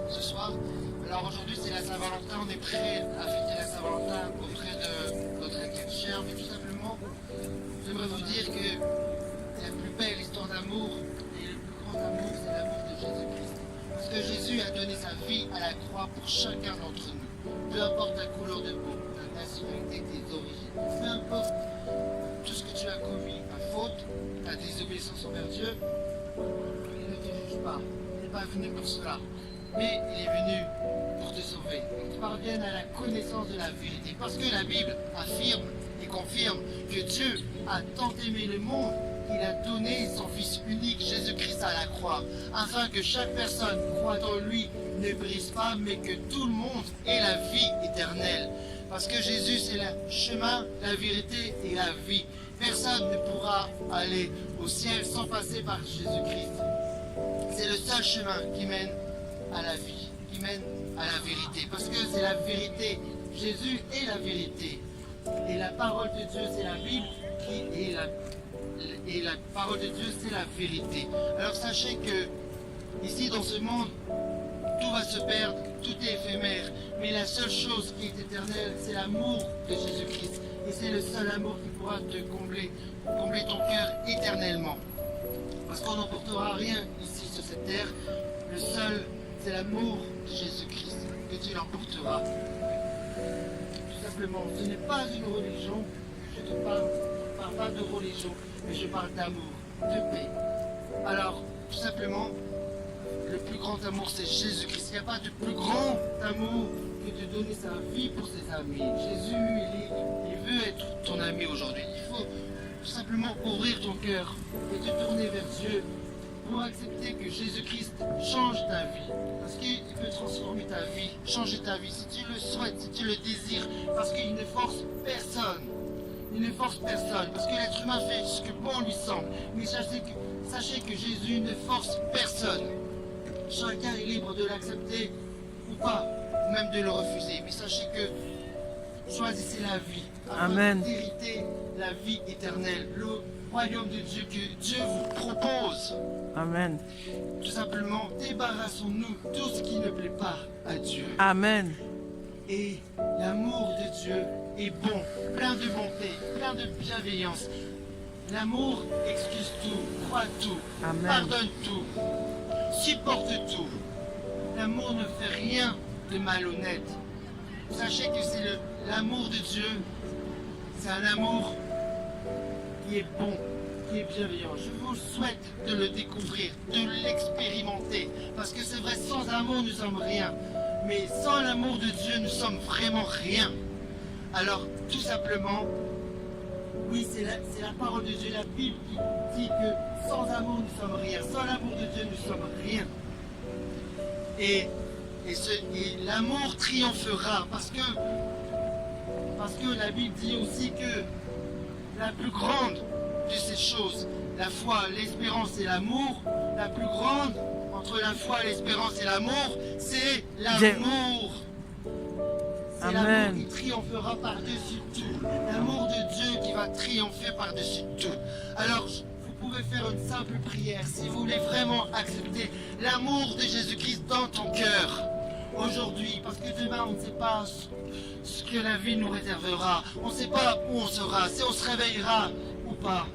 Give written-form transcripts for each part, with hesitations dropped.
ce soir. Alors aujourd'hui c'est la Saint-Valentin, on est prêt à fêter la Saint-Valentin auprès de notre être cher, mais tout simplement, j'aimerais vous dire que la plus belle histoire d'amour et le plus grand amour, c'est l'amour de Jésus-Christ. Parce que Jésus a donné sa vie à la croix pour chacun d'entre nous. Peu importe ta couleur de peau, ta nationalité, tes origines, peu importe tout ce que tu as commis, ta faute, ta désobéissance envers Dieu, il ne te juge pas. Il n'est pas venu pour cela. Mais il est venu pour te sauver. Et que tu parviennes à la connaissance de la vérité. Parce que la Bible affirme et confirme que Dieu a tant aimé le monde qu'il a donné son Fils unique, Jésus-Christ, à la croix, afin que chaque personne croit en lui ne brise pas, mais que tout le monde ait la vie éternelle. Parce que Jésus, c'est le chemin, la vérité et la vie. Personne ne pourra aller au ciel sans passer par Jésus-Christ. C'est le seul chemin qui mène à la vie, qui mène à la vérité. Parce que c'est la vérité. Jésus est la vérité. Et la parole de Dieu, c'est la Bible qui est et la parole de Dieu, c'est la vérité. Alors sachez que ici dans ce monde, tout va se perdre, tout est éphémère. Mais la seule chose qui est éternelle, c'est l'amour de Jésus-Christ. Et c'est le seul amour qui pourra te combler ton cœur éternellement. Parce qu'on n'emportera rien ici sur cette terre. Le seul, c'est l'amour de Jésus-Christ que tu l'emporteras. Tout simplement, ce n'est pas une religion que je te parle. Je ne parle pas de religion, mais je parle d'amour, de paix. Alors, tout simplement, le plus grand amour, c'est Jésus-Christ. Il n'y a pas de plus grand amour que de donner sa vie pour ses amis. Jésus, il veut être ton ami aujourd'hui. Il faut tout simplement ouvrir ton cœur et te tourner vers Dieu pour accepter que Jésus-Christ change ta vie. Parce qu'il peut transformer ta vie, changer ta vie, si tu le souhaites, si tu le désires. Parce qu'il ne force personne. Il ne force personne. Parce que l'être humain fait ce que bon lui semble. Mais sachez que Jésus ne force personne. Chacun est libre de l'accepter ou pas, ou même de le refuser. Mais sachez que choisissez la vie. Amen. D'hériter la vie éternelle. Le royaume de Dieu que Dieu vous propose. Amen. Tout simplement, débarrassons-nous de tout ce qui ne plaît pas à Dieu. Amen. Et l'amour de Dieu est bon, plein de bonté, plein de bienveillance. L'amour excuse tout, croit tout, Amen. pardonne tout, supporte tout. L'amour ne fait rien de malhonnête. Sachez que c'est l'amour de Dieu. C'est un amour qui est bon, qui est bienveillant. Je vous souhaite de le découvrir, de l'expérimenter. Parce que c'est vrai, sans amour, nous sommes rien. Mais sans l'amour de Dieu, nous sommes vraiment rien. Alors, tout simplement, oui, c'est la parole de Dieu, la Bible qui dit que sans amour, nous sommes rien. Sans l'amour de Dieu, nous sommes rien. Et l'amour triomphera parce que la Bible dit aussi que la plus grande de ces choses, la foi, l'espérance et l'amour, la plus grande entre la foi, l'espérance et l'amour, c'est l'amour. C'est l'amour qui triomphera par-dessus tout. L'amour de Dieu qui va triompher par-dessus tout. Alors, vous pouvez faire une simple prière si vous voulez vraiment accepter l'amour de Jésus-Christ dans ton cœur. Aujourd'hui, parce que demain, on ne sait pas ce que la vie nous réservera. On ne sait pas où on sera, si on se réveillera ou pas.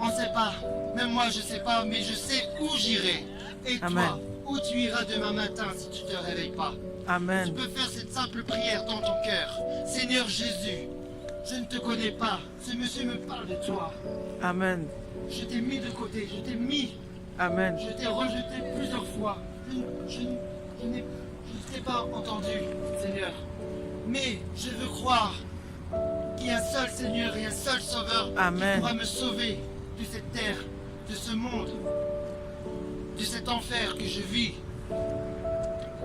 On ne sait pas. Même moi, je ne sais pas, mais je sais où j'irai. Et Amen. toi, où tu iras demain matin si tu ne te réveilles pas? Amen. Tu peux faire cette simple prière dans ton cœur. Seigneur Jésus, je ne te connais pas. Ce monsieur me parle de toi. Amen. Je t'ai mis de côté, je t'ai mis. Amen. Je t'ai rejeté plusieurs fois. Je ne t'ai pas entendu, Seigneur. Mais je veux croire qu'il y a un seul Seigneur et un seul Sauveur Amen. qui pourra me sauver de cette terre, de ce monde, de cet enfer que je vis.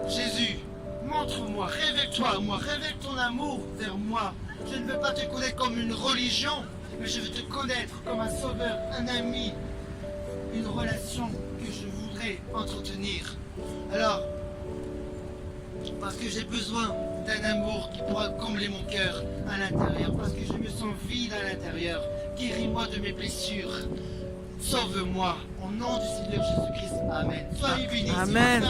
Jésus, montre-moi, révèle-toi à moi, révèle ton amour vers moi. Je ne veux pas te connaître comme une religion, mais je veux te connaître comme un sauveur, un ami, une relation que je voudrais entretenir. Alors, parce que j'ai besoin d'un amour qui pourra combler mon cœur à l'intérieur, parce que je me sens vide à l'intérieur. Guéris-moi de mes blessures. sauve-moi. Au nom du Seigneur Jésus-Christ. Amen. Soyez bénis. Amen.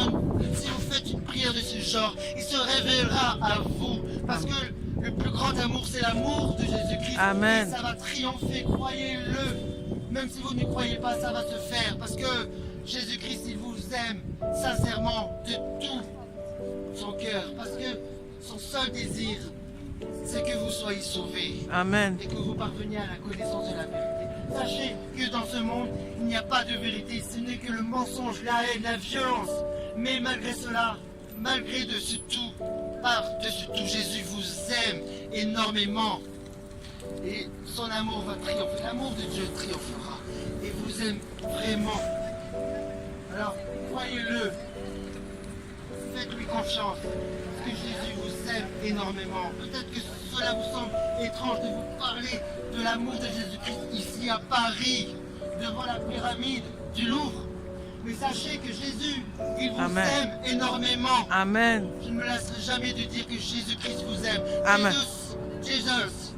Si vous faites une prière de ce genre, il se révélera à vous. Parce que le plus grand amour, c'est l'amour de Jésus-Christ. Amen. Et ça va triompher, croyez-le. Même si vous ne croyez pas, ça va se faire. Parce que Jésus-Christ, il vous aime sincèrement de tout son cœur. Parce que son seul désir, c'est que vous soyez sauvés. Amen. Et que vous parveniez à la connaissance de la vérité. Sachez que dans ce monde, il n'y a pas de vérité. Ce n'est que le mensonge, la haine, la violence. Mais malgré cela, malgré de ce tout, par-dessus tout, Jésus vous aime énormément. Et son amour va triompher. L'amour de Dieu triomphera. Et vous aime vraiment. Alors, croyez-le. Faites-lui confiance. Parce que Jésus vous aime énormément. Peut-être que cela vous semble étrange de vous parler de l'amour de Jésus-Christ ici à Paris, devant la pyramide du Louvre. Mais sachez que Jésus, il vous Amen. aime énormément. Amen. Je ne me lasserai jamais de dire que Jésus-Christ vous aime. Amen. Jesus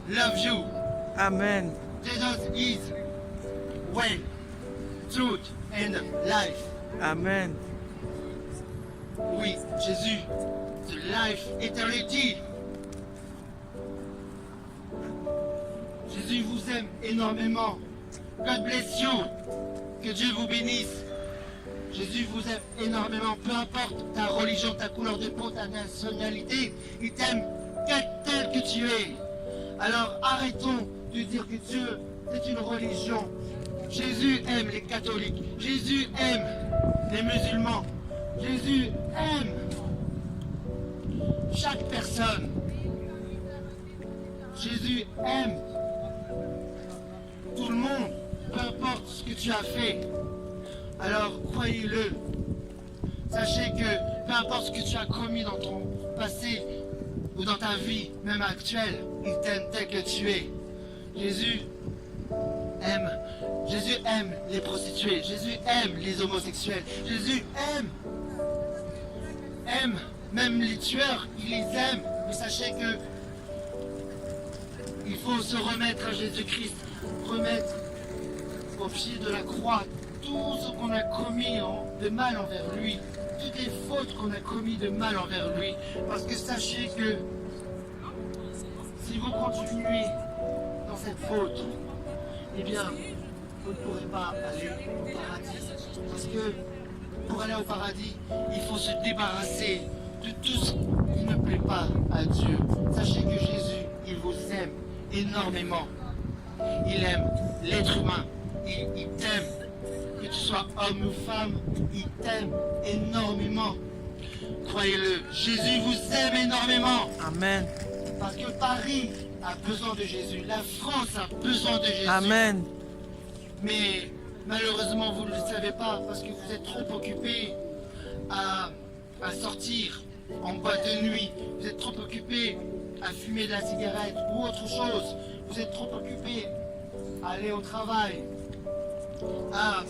love you. Amen. Jesus is way, truth and life. Amen. Oui, Jésus, the life, eternity. Jésus vous aime énormément. God bless you. Que Dieu vous bénisse. Jésus vous aime énormément. Peu importe ta religion, ta couleur de peau, ta nationalité, il t'aime tel que tu es. Alors arrêtons de dire que Dieu c'est une religion. Jésus aime les catholiques. Jésus aime les musulmans. Jésus aime chaque personne. Jésus aime tout le monde, peu importe ce que tu as fait. Alors croyez-le. Sachez que peu importe ce que tu as commis dans ton passé ou dans ta vie, même actuelle, il t'aime tel que tu es. Jésus aime les prostituées. Jésus aime les homosexuels. Jésus aime même les tueurs. Il les aime. Mais sachez que il faut se remettre à Jésus-Christ, remettre au pied de la croix tout ce qu'on a commis de mal envers lui, toutes les fautes qu'on a commis de mal envers lui. Parce que sachez que si vous continuez dans cette faute, eh bien, vous ne pourrez pas aller au paradis. Parce que pour aller au paradis, il faut se débarrasser de tout ce qui ne plaît pas à Dieu. Sachez que Jésus, il vous aime énormément. Il aime l'être humain. Il t'aime. Que tu sois homme ou femme, il t'aime énormément. Croyez-le, Jésus vous aime énormément. Amen. Parce que Paris a besoin de Jésus. La France a besoin de Jésus. Amen. Mais malheureusement, vous ne le savez pas parce que vous êtes trop occupés à sortir en boîte de nuit. Vous êtes trop occupés à fumer de la cigarette ou autre chose. Vous êtes trop occupés à aller au travail, à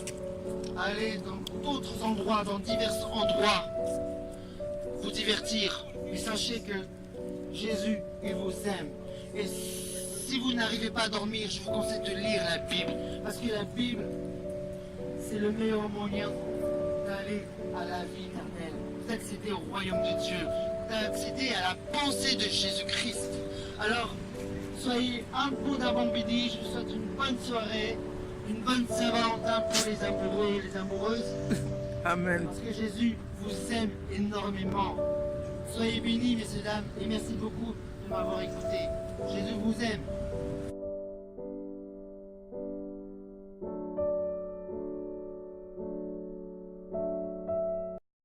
aller dans d'autres endroits, dans divers endroits, vous divertir. Mais sachez que Jésus, il vous aime. Et si vous n'arrivez pas à dormir, je vous conseille de lire la Bible. Parce que la Bible, c'est le meilleur moyen d'aller à la vie éternelle, d'accéder au royaume de Dieu, d'accéder à la pensée de Jésus-Christ. Alors, soyez abondamment bénis. Je vous souhaite une bonne soirée, une bonne Saint-Valentin pour les amoureux et les amoureuses. Amen. Parce que Jésus vous aime énormément. Soyez bénis, messieurs, dames, et merci beaucoup de m'avoir écouté. Jésus vous aime.